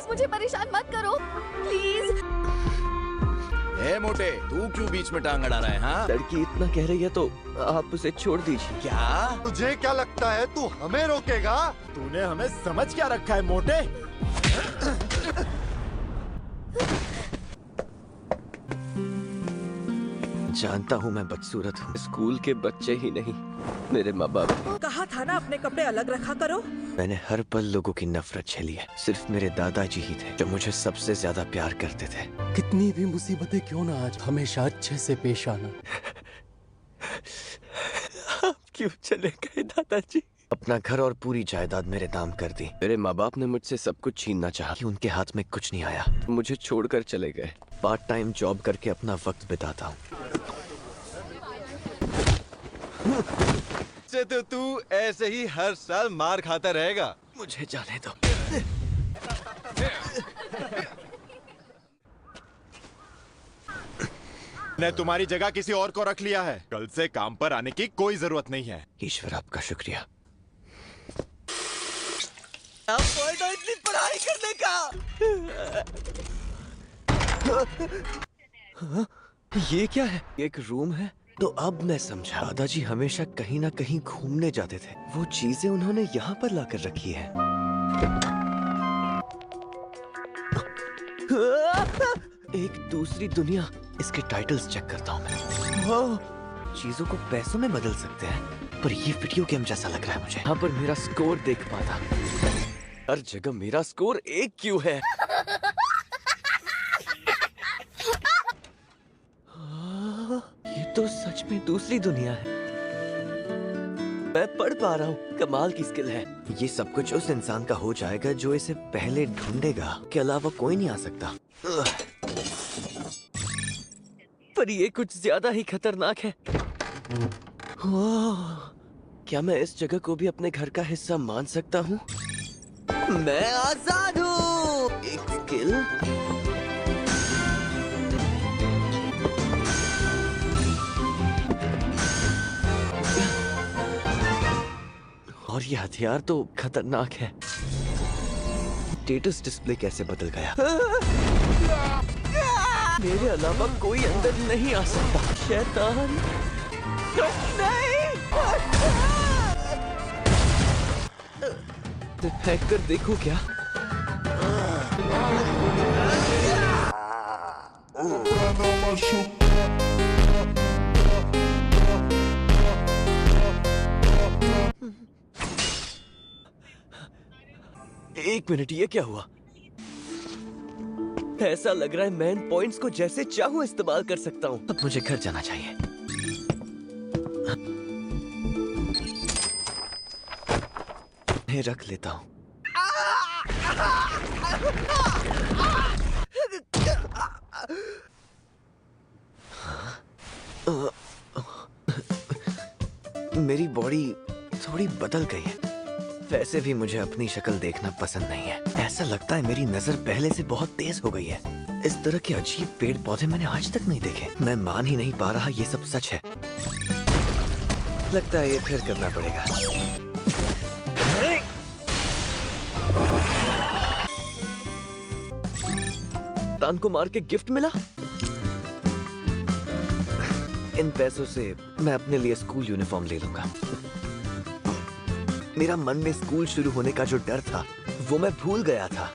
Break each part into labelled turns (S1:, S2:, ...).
S1: मुझे परेशान मत करो प्लीज।
S2: ए मोटे, तू क्यों बीच में टांग अड़ा रहा है? हाँ,
S3: लड़की इतना कह रही है तो आप उसे छोड़ दीजिए।
S2: क्या
S4: तुझे क्या लगता है तू हमें रोकेगा?
S5: तूने हमें समझ क्या रखा है मोटे?
S3: जानता हूँ मैं बदसूरत हूँ, स्कूल के बच्चे ही नहीं मेरे माँ बाप।
S6: कहा था ना अपने कपड़े अलग रखा करो।
S3: मैंने हर पल लोगों की नफरत झेली है, सिर्फ मेरे दादाजी ही थे जो मुझे सबसे ज्यादा प्यार करते थे।
S7: कितनी भी मुसीबतें क्यों ना आज, हमेशा अच्छे से पेश आना।
S3: आप क्यों चले गए दादाजी? अपना घर और पूरी जायदाद मेरे नाम कर दी। मेरे माँ बाप ने मुझसे सब कुछ छीनना चाहा कि उनके हाथ में कुछ नहीं आया, मुझे छोड़कर चले गए। पार्ट टाइम जॉब करके अपना वक्त बिताता हूँ।
S4: से तो तू ऐसे ही हर साल मार खाता रहेगा।
S3: मुझे जाने दो।
S5: ने तुम्हारी जगह किसी और को रख लिया है। कल से काम पर आने की कोई जरूरत नहीं है।
S3: ईश्वर आपका शुक्रिया।
S6: इतनी पढ़ाई करने का।
S3: ये क्या है? एक रूम है? तो अब मैं समझा, दादाजी हमेशा कहीं ना कहीं घूमने जाते थे। वो चीजें उन्होंने यहाँ पर लाकर रखी है। एक दूसरी दुनिया। इसके टाइटल्स चेक करता हूँ मैं। चीजों को पैसों में बदल सकते हैं, पर ये वीडियो गेम जैसा लग रहा है मुझे। यहाँ पर मेरा स्कोर देख पाता। हर जगह मेरा स्कोर 1 क्यों है? ये तो सच में दूसरी दुनिया है। मैं पढ़ पा रहा हूँ। कमाल की स्किल है। ये सब कुछ उस इंसान का हो जाएगा जो इसे पहले ढूंढेगा। के अलावा कोई नहीं आ सकता। पर ये कुछ ज्यादा ही खतरनाक है। क्या मैं इस जगह को भी अपने घर का हिस्सा मान सकता हूँ? मैं आजाद हूँ। एक स्किल। और ये हथियार तो खतरनाक है। स्टेटस डिस्प्ले कैसे बदल गया? मेरे अलावा कोई अंदर नहीं आ सकता। शैतान नहीं। फेंक कर देखो क्या? एक मिनट, ये क्या हुआ? ऐसा लग रहा है मैं इन पॉइंट्स को जैसे चाहूं इस्तेमाल कर सकता हूं। अब मुझे घर जाना चाहिए। मैं रख लेता हूं। मेरी बॉडी थोड़ी बदल गई है। वैसे भी मुझे अपनी शक्ल देखना पसंद नहीं है। ऐसा लगता है मेरी नजर पहले से बहुत तेज हो गई है। इस तरह के अजीब पेड़ पौधे मैंने आज तक नहीं देखे। मैं मान ही नहीं पा रहा ये सब सच है। लगता है ये फिर करना पड़ेगा। तान को मार के गिफ्ट मिला। इन पैसों से मैं अपने लिए स्कूल यूनिफॉर्म ले लूंगा। मेरा मन में स्कूल शुरू होने का जो डर था वो मैं भूल गया था।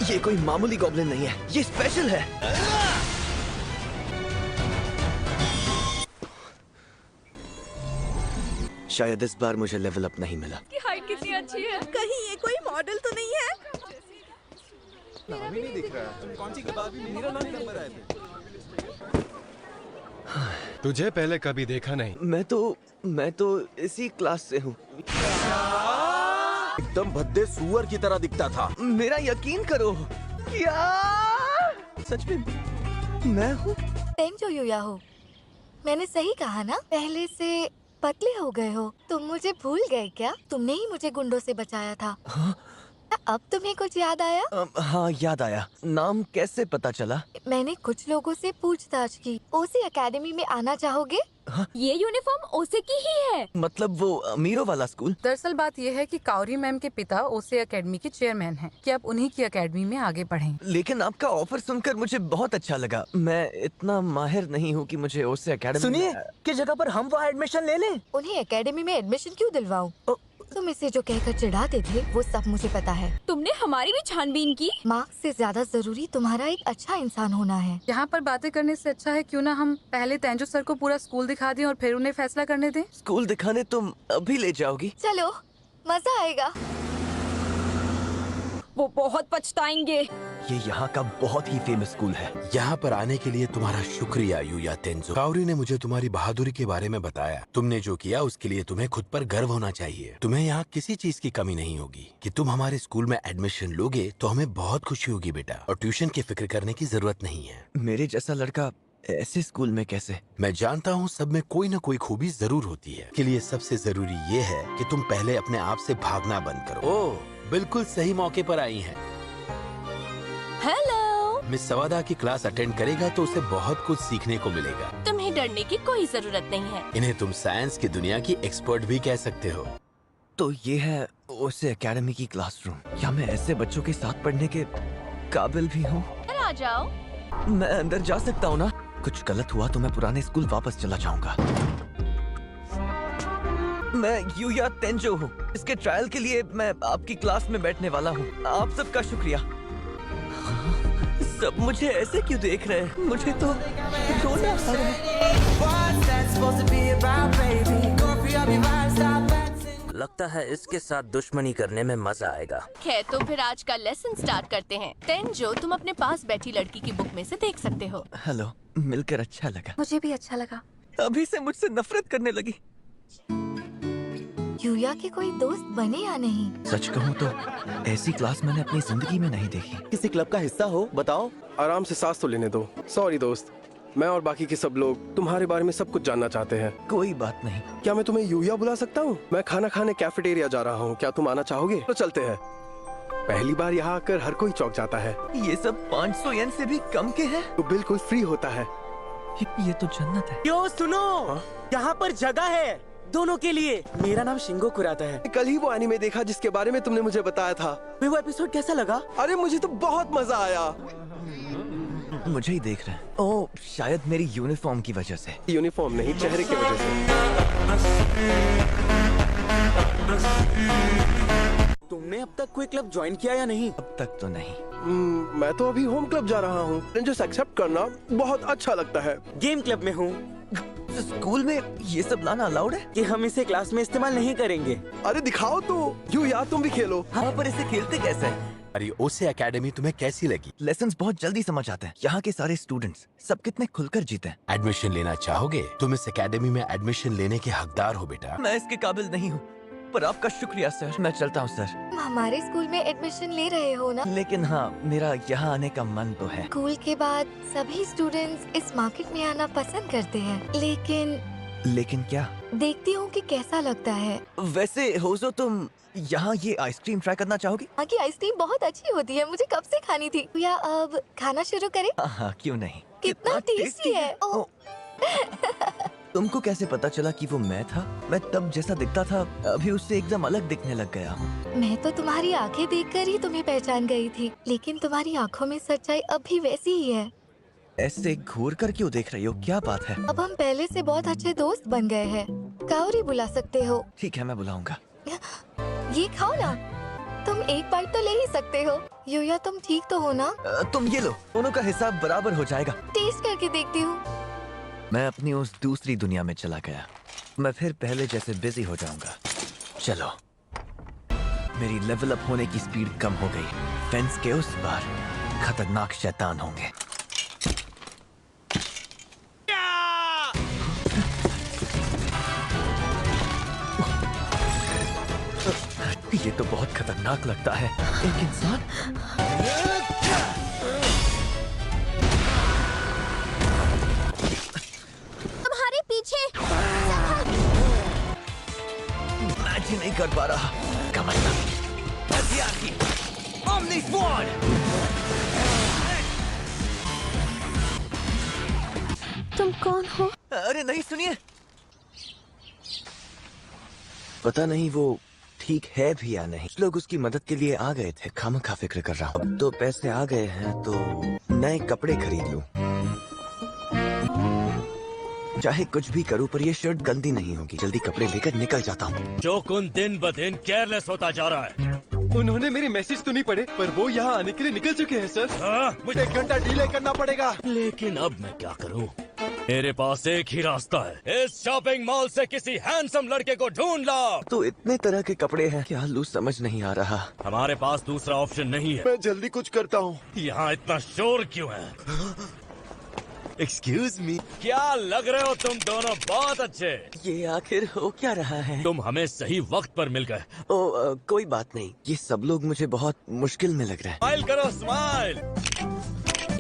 S3: ये कोई मामूली गॉब्लिन नहीं है, ये स्पेशल है। शायद इस बार मुझे लेवल अप नहीं मिला।
S1: की हाइट कितनी अच्छी है।
S6: कहीं ये कोई मॉडल तो नहीं है?
S4: नाम ही नहीं दिख रहा है। कौन सी किताब में मेरा नाम नंबर आए थे?
S7: तुझे पहले कभी देखा नहीं।
S3: मैं तो इसी क्लास से हूँ।
S5: एकदम भद्दे सुअर की तरह दिखता था।
S3: मेरा यकीन करो। क्या सच में मैं हूँ?
S1: टेंग जो युया हो। मैंने सही कहा ना? पहले से पतले हो गए हो। तुम मुझे भूल गए क्या? तुमने ही मुझे गुंडों से बचाया था।
S3: हाँ?
S1: अब तुम्हें कुछ याद आया?
S3: हाँ, याद आया। नाम कैसे पता चला?
S1: मैंने कुछ लोगों से पूछताछ की। ओसी एकेडमी में आना चाहोगे?
S8: ये यूनिफॉर्म ओसे की ही है।
S3: मतलब वो अमीरों वाला स्कूल?
S9: दरअसल बात यह है कि काउरी मैम के पिता ओसे एकेडमी के चेयरमैन हैं कि आप उन्हीं की एकेडमी में आगे बढ़ें।
S3: लेकिन आपका ऑफर सुनकर मुझे बहुत अच्छा लगा। मैं इतना माहिर नहीं हूँ कि मुझे ओसे एकेडमी
S10: सुनिए, किस जगह पर हम वो एडमिशन ले लें?
S1: उन्हें एकेडमी में एडमिशन क्यों दिलवाऊं? तुम इसे जो कहकर चिढ़ाते थे वो सब मुझे पता है।
S8: तुमने हमारी भी छानबीन की।
S1: मार्क्स से ज्यादा जरूरी तुम्हारा एक अच्छा इंसान होना है।
S9: यहाँ पर बातें करने से अच्छा है क्यों ना हम पहले तेंजो सर को पूरा स्कूल दिखा दें और फिर उन्हें फैसला करने दें।
S3: स्कूल दिखाने तुम अभी ले जाओगी?
S1: चलो, मजा आएगा।
S8: वो बहुत पछताएंगे।
S3: ये यहाँ का बहुत ही फेमस स्कूल है।
S7: यहाँ पर आने के लिए तुम्हारा शुक्रिया यूया तेंजो। काउरी ने मुझे तुम्हारी बहादुरी के बारे में बताया। तुमने जो किया उसके लिए तुम्हें खुद पर गर्व होना चाहिए। तुम्हें यहाँ किसी चीज की कमी नहीं होगी। कि तुम हमारे स्कूल में एडमिशन लोगे तो हमें बहुत खुशी होगी बेटा। और ट्यूशन की फिक्र करने की जरूरत नहीं है।
S3: मेरे जैसा लड़का ऐसे स्कूल में कैसे?
S7: मैं जानता हूँ सब में कोई न कोई खूबी जरूर होती है। के लिए सबसे जरूरी ये है कि तुम पहले अपने आप से भागना बंद करो। ओह, बिल्कुल सही मौके पर आई हैं।
S8: हेलो।
S7: मिस सवादा की क्लास अटेंड करेगा तो उसे बहुत कुछ सीखने को मिलेगा।
S8: तुम्हें डरने की कोई जरूरत नहीं है।
S7: इन्हें तुम साइंस की दुनिया की एक्सपर्ट भी कह सकते हो।
S3: तो ये है ओसे एकेडमी की क्लासरूम। क्या मैं ऐसे बच्चों के साथ पढ़ने के काबिल भी हूँ?
S8: आ जाओ।
S3: मैं अंदर जा सकता हूँ ना? कुछ गलत हुआ तो मैं पुराने स्कूल वापस चला जाऊंगा। मैं यूया तेंजो हूँ। इसके ट्रायल के लिए मैं आपकी क्लास में बैठने वाला हूँ। आप सबका शुक्रिया। सब मुझे ऐसे क्यों देख रहे हैं? मुझे तो रोना आ रहा है।
S10: लगता है इसके साथ दुश्मनी करने में मजा आएगा।
S8: खैर, तो फिर आज का लेसन स्टार्ट करते हैं। तेंजो, तुम अपने पास बैठी लड़की की बुक में से देख सकते हो।
S3: हेलो, मिलकर अच्छा लगा।
S1: मुझे भी अच्छा लगा।
S3: अभी से मुझसे नफरत करने लगी।
S1: यूया के कोई दोस्त बने या नहीं?
S3: सच कहूँ तो ऐसी क्लास मैंने अपनी जिंदगी में नहीं देखी।
S4: किसी क्लब का हिस्सा हो बताओ। आराम से सांस तो लेने दो। सॉरी दोस्त, मैं और बाकी के सब लोग तुम्हारे बारे में सब कुछ जानना चाहते हैं।
S3: कोई बात नहीं।
S4: क्या मैं तुम्हें यूया बुला सकता हूँ? मैं खाना खाने कैफेटेरिया जा रहा हूँ, क्या तुम आना चाहोगे? तो चलते हैं। पहली बार यहाँ आकर हर कोई चौंक जाता है।
S3: ये सब 500 येन से भी कम के हैं।
S4: तो बिल्कुल फ्री होता है।
S3: ये तो जन्नत है।
S10: क्यों सुनो, यहाँ पर जगह है दोनों के लिए। मेरा नाम शिंगो कुराता है।
S4: कल ही वो एनीमे देखा जिसके बारे में तुमने मुझे बताया था।
S10: वो एपिसोड कैसा लगा?
S4: अरे मुझे तो बहुत मजा आया।
S3: मुझे ही देख रहे हैं। ओह, शायद मेरी यूनिफॉर्म की वजह से।
S4: यूनिफॉर्म नहीं, चेहरे की वजह से।
S10: तुमने अब तक कोई क्लब ज्वाइन किया या नहीं?
S3: अब तक तो नहीं।
S4: मैं तो अभी होम क्लब जा रहा हूँ। मुझे एक्सेप्ट करना बहुत अच्छा लगता है।
S10: गेम क्लब में हूँ।
S3: स्कूल में ये सब लाना अलाउड है?
S10: कि हम इसे क्लास में इस्तेमाल नहीं करेंगे।
S4: अरे दिखाओ तो। यू यार, तुम भी खेलो।
S3: हाँ, पर इसे खेलते कैसे हैं?
S7: अरे ओसे एकेडमी तुम्हें कैसी लगी?
S3: लेसन्स बहुत जल्दी समझ आते हैं। यहाँ के सारे स्टूडेंट्स सब कितने खुलकर जीते हैं।
S7: एडमिशन लेना चाहोगे? तुम इस एकेडमी में एडमिशन लेने के हकदार हो बेटा।
S3: मैं इसके काबिल नहीं हूँ, पर आपका शुक्रिया सर। मैं चलता हूँ सर।
S1: तुम हमारे स्कूल में एडमिशन ले रहे हो ना?
S3: लेकिन हाँ, मेरा यहाँ आने का मन तो है।
S1: स्कूल के बाद सभी स्टूडेंट्स इस मार्केट में आना पसंद करते हैं,
S3: लेकिन क्या?
S1: देखती हूँ कि कैसा लगता है।
S3: वैसे होजो, तुम यहाँ ये आइसक्रीम ट्राई करना चाहोगी?
S1: यहाँ की आइसक्रीम बहुत अच्छी होती है, मुझे कब से खानी थी। या अब खाना शुरू करें?
S3: हाँ, क्यों नहीं।
S1: कितना टेस्टी है। ओह।
S3: तुमको कैसे पता चला कि वो मैं था? मैं तब जैसा दिखता था अभी उससे एकदम अलग दिखने लग गया।
S1: मैं तो तुम्हारी आंखें देखकर ही तुम्हें पहचान गई थी, लेकिन तुम्हारी आंखों में सच्चाई अब भी वैसी ही है।
S3: ऐसे घूर कर क्यों देख रही हो? क्या बात है?
S1: अब हम पहले से बहुत अच्छे दोस्त बन गए हैं। काउरी बुला सकते हो।
S3: ठीक है, मैं बुलाऊंगा।
S1: ये खाओ ना, तुम एक बाइट तो ले ही सकते हो। यूया, तुम ठीक तो हो ना?
S3: तुम ये लो, दोनों का हिसाब बराबर हो जाएगा।
S1: टेस्ट करके देखती हूँ।
S3: मैं अपनी उस दूसरी दुनिया में चला गया। मैं फिर पहले जैसे बिजी हो जाऊंगा। चलो, मेरी लेवल अप होने की स्पीड कम हो गई। फेंस के उस पार खतरनाक शैतान होंगे। ये तो बहुत खतरनाक लगता है। एक इंसान।
S8: तुम्हारे पीछे।
S3: मैच ही नहीं कर पा रहा। का मतलब Omni Sword!
S8: तुम कौन हो?
S3: अरे नहीं, सुनिए। पता नहीं वो ठीक है भी या नहीं। लोग उसकी मदद के लिए आ गए थे। खामखा फिक्र कर रहा हूँ। अब तो पैसे आ गए हैं तो नए कपड़े खरीद लूं। चाहे कुछ भी करूं पर ये शर्ट गंदी नहीं होगी। जल्दी कपड़े लेकर निकल जाता हूँ।
S11: जोकुन दिन ब दिन केयरलेस होता जा रहा है।
S4: उन्होंने मेरे मैसेज तो नहीं पढ़े, पर वो यहाँ आने के लिए निकल चुके हैं सर।
S11: मुझे
S4: 1 घंटा डिले करना पड़ेगा।
S11: लेकिन अब मैं क्या करूं? मेरे पास एक ही रास्ता है। इस शॉपिंग मॉल से किसी हैंडसम लड़के को ढूंढ लाओ।
S3: तो इतने तरह के कपड़े हैं, क्या लूं समझ नहीं आ रहा।
S11: हमारे पास दूसरा ऑप्शन नहीं है।
S4: मैं जल्दी कुछ करता हूँ।
S11: यहाँ इतना शोर क्यों है?
S3: Excuse me.
S11: क्या लग रहे हो तुम दोनों बहुत अच्छे।
S3: ये आखिर हो क्या रहा है?
S11: तुम हमें सही वक्त पर मिल गए।
S3: कोई बात नहीं। ये सब लोग मुझे बहुत मुश्किल में लग रहा है।
S11: स्माइल करो, स्माइल।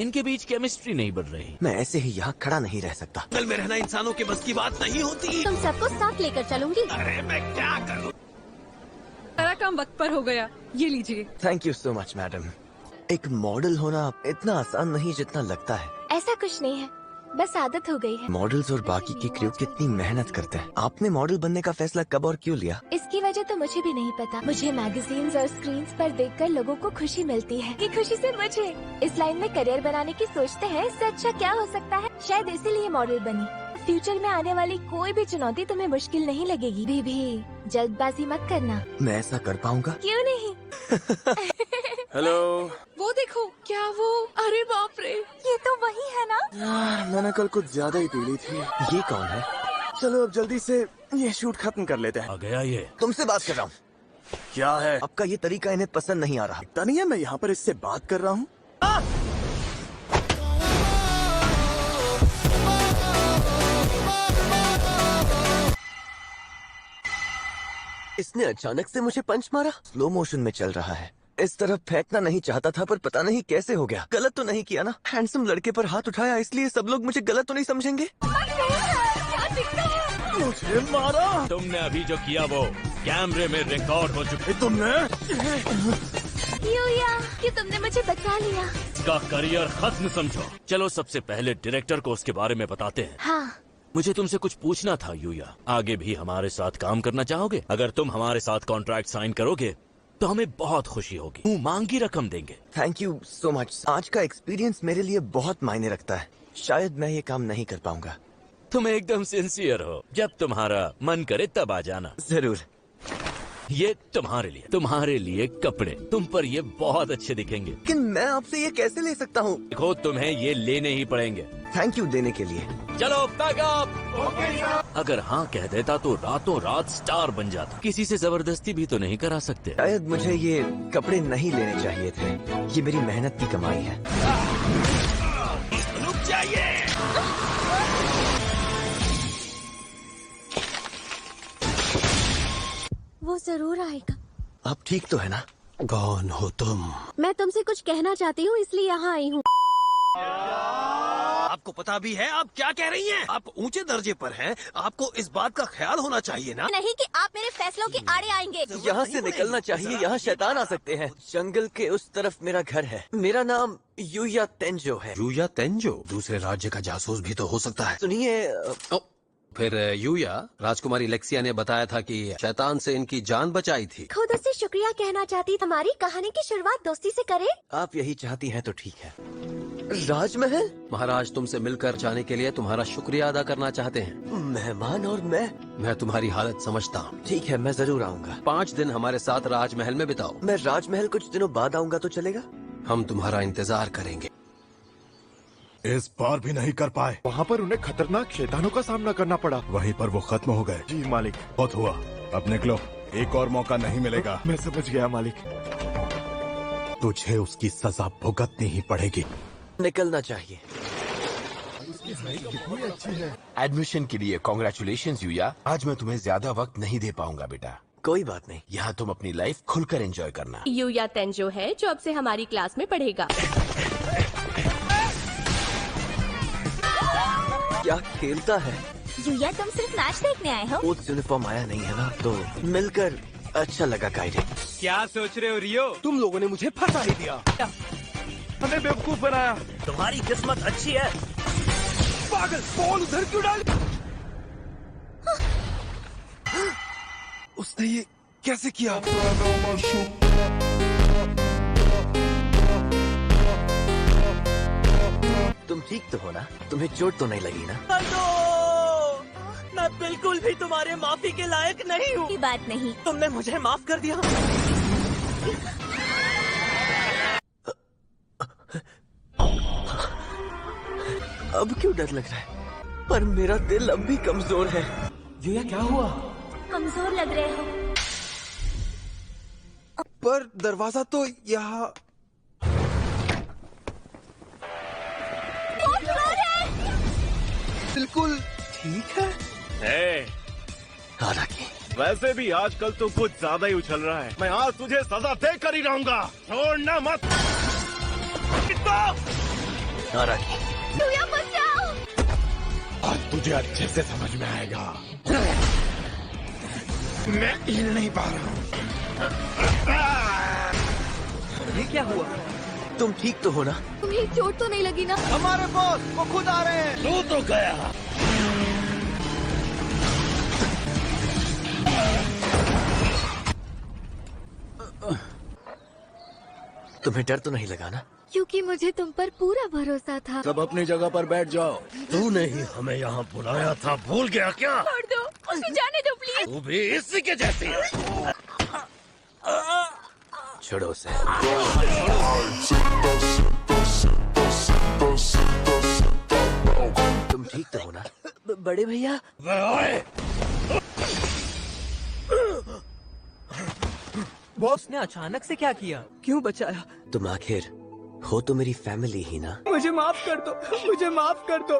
S11: इनके बीच केमिस्ट्री नहीं बढ़ रही।
S3: मैं ऐसे ही यहाँ खड़ा नहीं रह सकता।
S7: जंगल में रहना इंसानों के बस की बात नहीं होती।
S1: तुम सबको साथ लेकर चलूंगी।
S7: अरे मैं क्या करूं?
S9: सारा काम वक्त पर हो गया, ये लीजिए।
S3: Thank you so much madam. एक मॉडल होना इतना आसान नहीं जितना लगता है।
S1: ऐसा कुछ नहीं है, बस आदत हो गई है।
S3: मॉडल्स और बाकी के क्रू कितनी मेहनत करते हैं। आपने मॉडल बनने का फैसला कब और क्यों लिया?
S1: इसकी वजह तो मुझे भी नहीं पता। मुझे मैगजीन्स और स्क्रीन्स पर देखकर लोगों को खुशी मिलती है। ये खुशी से मुझे इस लाइन में करियर बनाने की सोचते हैं। इससे अच्छा क्या हो सकता है? शायद इसीलिए मॉडल बनी। फ्यूचर में आने वाली कोई भी चुनौती तुम्हें मुश्किल नहीं लगेगी। भी जल्दबाजी मत करना।
S3: मैं ऐसा कर पाऊंगा?
S1: क्यों नहीं?
S4: हेलो।
S9: वो देखो, क्या वो? अरे बाप रे,
S1: ये तो वही है ना?
S4: मैंने कल कुछ ज्यादा ही पी ली थी।
S3: ये कौन है?
S4: चलो अब जल्दी से ये शूट खत्म कर लेते हैं।
S11: आ गया ये।
S3: तुमसे बात कर रहा हूँ।
S4: क्या है?
S3: आपका ये तरीका इन्हें पसंद नहीं आ रहा।
S4: पता नहीं है, मैं यहाँ पर इससे बात कर रहा हूँ।
S3: इसने अचानक से मुझे पंच मारा। स्लो मोशन में चल रहा है। इस तरफ फेंकना नहीं चाहता था पर पता नहीं कैसे हो गया। गलत तो नहीं किया ना? हैंडसम लड़के पर हाथ उठाया इसलिए सब लोग मुझे गलत तो नहीं समझेंगे?
S4: मुझे मारा।
S11: तुमने अभी जो किया वो कैमरे में रिकॉर्ड हो चुका है।
S4: तुमने
S1: यूया, कि तुमने मुझे बचा लिया।
S11: इसका करियर खत्म समझो। चलो सबसे पहले डायरेक्टर को उसके बारे में बताते हैं।
S1: हाँ,
S11: मुझे तुमसे कुछ पूछना था यूया। आगे भी हमारे साथ काम करना चाहोगे? अगर तुम हमारे साथ कॉन्ट्रैक्ट साइन करोगे तो हमें बहुत खुशी होगी। मुंह मांगी रकम देंगे।
S3: Thank you so much. आज का एक्सपीरियंस मेरे लिए बहुत मायने रखता है। शायद मैं ये काम नहीं कर पाऊंगा।
S11: तुम एकदम सिंसियर हो। जब तुम्हारा मन करे तब आ जाना।
S3: जरूर।
S11: ये तुम्हारे लिए कपड़े। तुम पर ये बहुत अच्छे दिखेंगे।
S3: लेकिन मैं आपसे ये कैसे ले सकता हूँ?
S11: देखो, तुम्हें ये लेने ही पड़ेंगे।
S3: थैंक यू देने के लिए।
S11: चलो पैक अप। अगर हाँ कह देता तो रातों रात स्टार बन जाता। किसी से जबरदस्ती भी तो नहीं करा सकते।
S3: शायद मुझे ये कपड़े नहीं लेने चाहिए थे। ये मेरी मेहनत की कमाई है।
S11: रुक जाइए।
S1: वो जरूर आएगा।
S3: आप ठीक तो है ना?
S7: कौन हो तुम?
S1: मैं तुमसे कुछ कहना चाहती हूँ, इसलिए यहाँ आई हूँ।
S7: आपको पता भी है आप क्या कह रही हैं? आप ऊंचे दर्जे पर हैं। आपको इस बात का ख्याल होना चाहिए ना?
S1: नहीं कि आप मेरे फैसलों के आड़े आएंगे।
S3: यहाँ से निकलना चाहिए। यहाँ शैतान आ सकते हैं। जंगल के उस तरफ मेरा घर है। मेरा नाम यूया तेंजो है।
S7: यूया तेंजो? दूसरे राज्य का जासूस भी तो हो सकता है।
S3: सुनिए,
S12: फिर यूया, राजकुमारी लेक्सिया ने बताया था कि शैतान से इनकी जान बचाई थी।
S1: खुद उससे शुक्रिया कहना चाहती। हमारी कहानी की शुरुआत दोस्ती से करें।
S3: आप यही चाहती हैं तो ठीक है। राजमहल?
S12: महाराज तुमसे मिलकर जाने के लिए तुम्हारा शुक्रिया अदा करना चाहते हैं।
S3: मेहमान और मैं
S12: तुम्हारी हालत समझता हूँ।
S3: ठीक है, मैं जरूर आऊँगा।
S12: 5 दिन हमारे साथ राजमहल में बिताओ।
S3: मैं राजमहल कुछ दिनों बाद आऊँगा तो चलेगा?
S12: हम तुम्हारा इंतजार करेंगे।
S5: इस बार भी नहीं कर पाए। वहाँ पर उन्हें खतरनाक शैतानों का सामना करना पड़ा। वहीं पर वो खत्म हो गए। जी मालिक। बहुत हुआ, अब निकलो। एक और मौका नहीं मिलेगा। मैं समझ गया मालिक। तुझे उसकी सजा भुगतनी ही पड़ेगी।
S3: निकलना चाहिए।
S5: कितनी अच्छी है।
S7: एडमिशन के लिए कॉन्ग्रेचुलेशंस यूया। आज मैं तुम्हें ज्यादा वक्त नहीं दे पाऊंगा बेटा।
S3: कोई बात नहीं।
S7: यहाँ तुम अपनी लाइफ खुलकर एंजॉय करना।
S8: यूया तेंजो है जो अब से हमारी क्लास में पढ़ेगा।
S3: क्या खेलता है?
S1: यूया, तुम सिर्फ मैच देखने आए हो?
S3: वो यूनिफॉर्म आया नहीं है ना, तो मिलकर अच्छा लगा। कायदे
S10: क्या सोच रहे हो रियो? तुम लोगों ने मुझे फंसा ही दिया। हमें बेवकूफ बनाया।
S11: तुम्हारी किस्मत अच्छी है।
S10: पागल, बॉल उधर क्यों डाल?
S3: उस
S10: उसने ये कैसे किया?
S3: तुम ठीक तो हो ना? तुम्हें चोट तो नहीं लगी ना?
S6: मैं बिल्कुल भी तुम्हारे माफी के लायक नहीं हूँ।
S1: की बात नहीं।
S6: तुमने मुझे माफ कर दिया।
S3: अब क्यों डर लग रहा है? पर मेरा दिल अब भी कमजोर है।
S10: यूया क्या हुआ?
S1: कमजोर लग रहे हो।
S10: पर दरवाजा तो यहाँ। बिल्कुल ठीक है।
S5: वैसे भी आजकल तो कुछ ज्यादा ही उछल रहा है। मैं आज तुझे सजा दे कर ही रहूंगा। छोड़ना मत। आज तुझे अच्छे से समझ में आएगा। मैं हिल नहीं पा रहा हूँ।
S10: ये क्या हुआ?
S3: तुम ठीक तो हो ना?
S1: तुम्हें चोट तो नहीं लगी ना?
S10: हमारे बॉस वो खुद आ रहे हैं।
S11: तू तो गया।
S3: तुम्हें डर तो नहीं लगा ना?
S1: क्योंकि मुझे तुम पर पूरा भरोसा था।
S11: सब अपनी जगह पर बैठ जाओ। तूने ही हमें यहाँ बुलाया था, भूल गया क्या?
S1: छोड़ दो, मुझे जाने दो प्लीज।
S11: तू भी इसी के जैसी है।
S3: छोड़ो उसे। तुम ठीक तो हो ना?
S6: बड़े भैया, बॉस ने अचानक से क्या किया? क्यों बचाया?
S3: तुम आखिर हो तो मेरी फैमिली ही ना?
S6: मुझे माफ कर दो, मुझे माफ कर दो।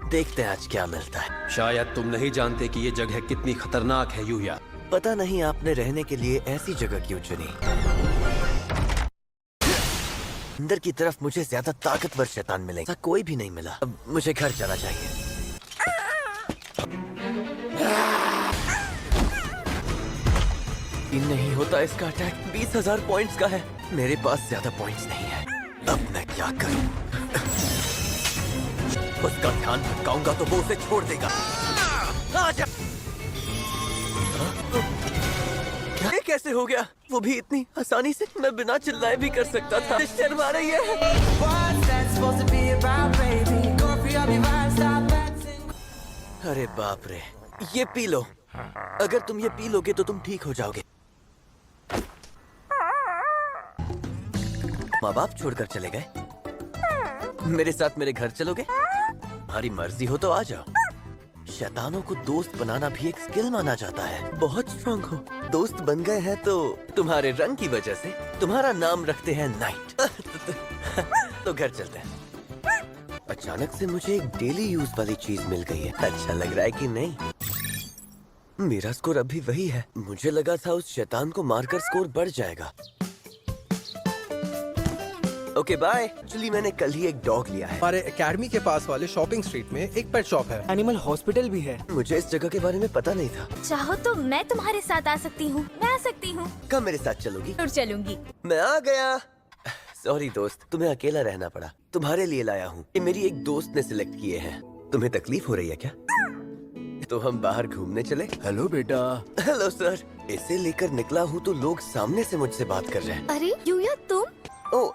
S3: देखते हैं आज क्या मिलता है।
S12: शायद तुम नहीं जानते कि ये जगह कितनी खतरनाक है यूया।
S3: पता नहीं आपने रहने के लिए ऐसी जगह क्यों चुनी। अंदर की तरफ मुझे ज्यादा ताकतवर शैतान मिलेंगे। ऐसा कोई भी नहीं मिला। अब मुझे घर जाना चाहिए। नहीं होता इसका अटैक। 20,000 पॉइंट्स का है। मेरे पास ज्यादा पॉइंट्स नहीं है। अब मैं क्या करूं? उसका ध्यान भटकाऊंगा तो वो उसे छोड़ देगा। आजा। ये कैसे हो गया? वो भी इतनी आसानी से? मैं बिना चिल्लाए भी कर सकता था। शर्मा रही है। अरे बाप रे, ये पी लो। अगर तुम ये पी लोगे तो तुम ठीक हो जाओगे। माँ बाप छोड़कर चले गए। मेरे साथ मेरे घर चलोगे? तुम्हारी मर्जी हो तो आ जाओ। शैतानों को दोस्त बनाना भी एक स्किल माना जाता है। बहुत स्ट्रांग हो। दोस्त बन गए हैं तो तुम्हारे रंग की वजह से तुम्हारा नाम रखते हैं नाइट। तो घर चलते हैं। अचानक से मुझे एक डेली यूज वाली चीज मिल गई है। अच्छा लग रहा है कि नहीं? मेरा स्कोर अभी वही है। मुझे लगा था उस शैतान को मारकर स्कोर बढ़ जाएगा। Okay bye. एक्चुअली मैंने कल ही एक डॉग लिया है।
S4: हमारे एकेडमी के पास वाले शॉपिंग स्ट्रीट में एक पेट शॉप है।
S6: एनिमल हॉस्पिटल भी है।
S3: मुझे इस जगह के बारे में पता नहीं था।
S1: चाहो तो मैं तुम्हारे साथ आ सकती हूँ। मैं आ सकती हूँ।
S3: कब मेरे साथ चलोगी?
S1: जरूर चलूंगी।
S3: मैं आ गया। सॉरी दोस्त, तुम्हें अकेला रहना पड़ा। तुम्हारे लिए लाया हूँ। ये मेरी एक दोस्त ने सिलेक्ट किए हैं। तुम्हें तकलीफ हो रही है क्या? तो हम बाहर घूमने चले?
S11: हेलो बेटा।
S3: Hello sir. इसे लेकर निकला हूँ तो लोग सामने से मुझसे बात कर रहे हैं।
S1: अरे यूया तुम?
S3: ओ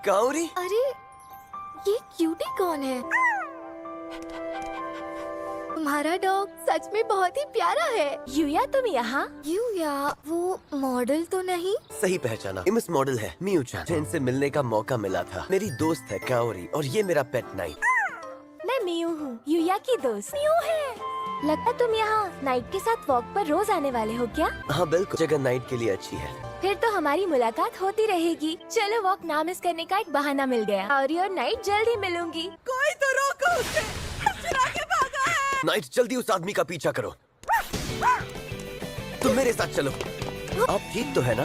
S3: काउरी।
S1: अरे ये क्यूटी कौन है? तुम्हारा डॉग सच में बहुत ही प्यारा है। यूया तुम यहाँ? यूया वो मॉडल तो नहीं?
S3: सही पहचाना। इमस मॉडल है मियू चान। इनसे मिलने का मौका मिला था। मेरी दोस्त है काउरी और ये मेरा पेट नाइट।
S1: मैं मियू हूँ, यूया की दोस्त। मियू है। लगता तुम यहाँ नाइट के साथ वॉक पर रोज आने वाले हो क्या?
S3: हाँ बिल्कुल। जगह नाइट के लिए अच्छी है।
S1: फिर तो हमारी मुलाकात होती रहेगी। चलो वॉक ना मिस करने का एक बहाना मिल गया। और नाइट जल्दी मिलूंगी।
S6: कोई तो रोको उसे। चुरा के भागा है।
S3: नाइट जल्दी उस आदमी का पीछा करो। तुम मेरे साथ चलो। आप ठीक तो है ना?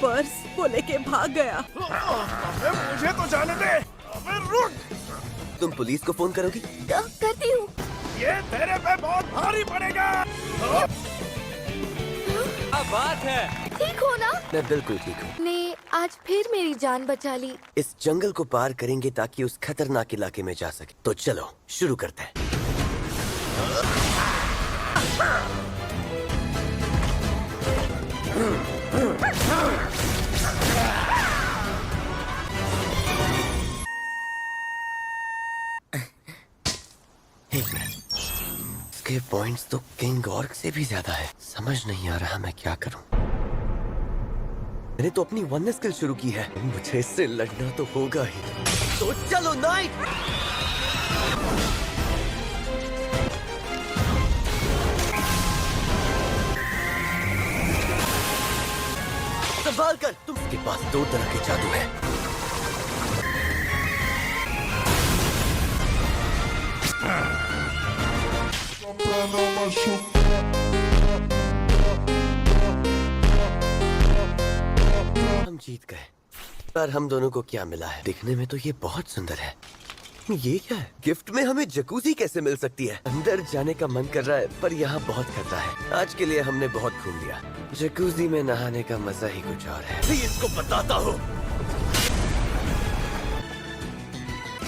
S6: पर्स वो लेके भाग गया।
S5: मुझे तो जाने दे। अबे रुक।
S3: तुम पुलिस को फोन करोगी?
S1: करती हूँ।
S5: ये तेरे पे बहुत भारी पड़ेगा।
S6: क्या बात है?
S1: ठीक हो ना?
S3: मैं बिल्कुल ठीक हूँ।
S1: ने आज फिर मेरी जान बचा ली।
S3: इस जंगल को पार करेंगे ताकि उस खतरनाक इलाके में जा सके। तो चलो शुरू करते हैं। एक मिनट, इसके पॉइंट्स तो किंग ऑर्क से भी ज्यादा है। समझ नहीं आ रहा मैं क्या करूं। मैंने तो अपनी वन स्किल शुरू की है, मुझे इससे लड़ना तो होगा ही। तो चलो नाइट। संभाल कर, तुमके पास दो तरह के जादू है। हम जीत गए। पर हम दोनों को क्या मिला है? दिखने में तो ये बहुत सुंदर है। ये क्या है? गिफ्ट में हमें जकूजी कैसे मिल सकती है? अंदर जाने का मन कर रहा है, पर यहाँ बहुत खतरा है। आज के लिए हमने बहुत घूम लिया। जकूजी में नहाने का मजा ही कुछ और है। भी इसको बताता हूँ।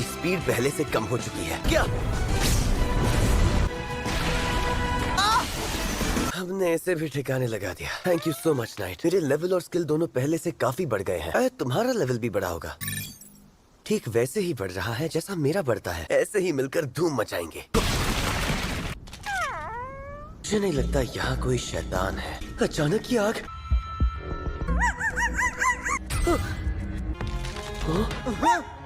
S3: स्पीड पहले से कम हो चुकी है। क्या? हमने इसे भी ठिकाने लगा दिया। Thank you so much night. मेरे लेवल और स्किल दोनों पहले से काफी बढ़ गए हैं। शायद तुम्हारा लेवल भी बढ़ा होगा। ठीक वैसे ही बढ़ रहा है जैसा मेरा बढ़ता है। ऐसे ही मिलकर धूम मचाएंगे। मुझे नहीं लगता यहाँ कोई शैतान है। अचानक ये आग। हाँ?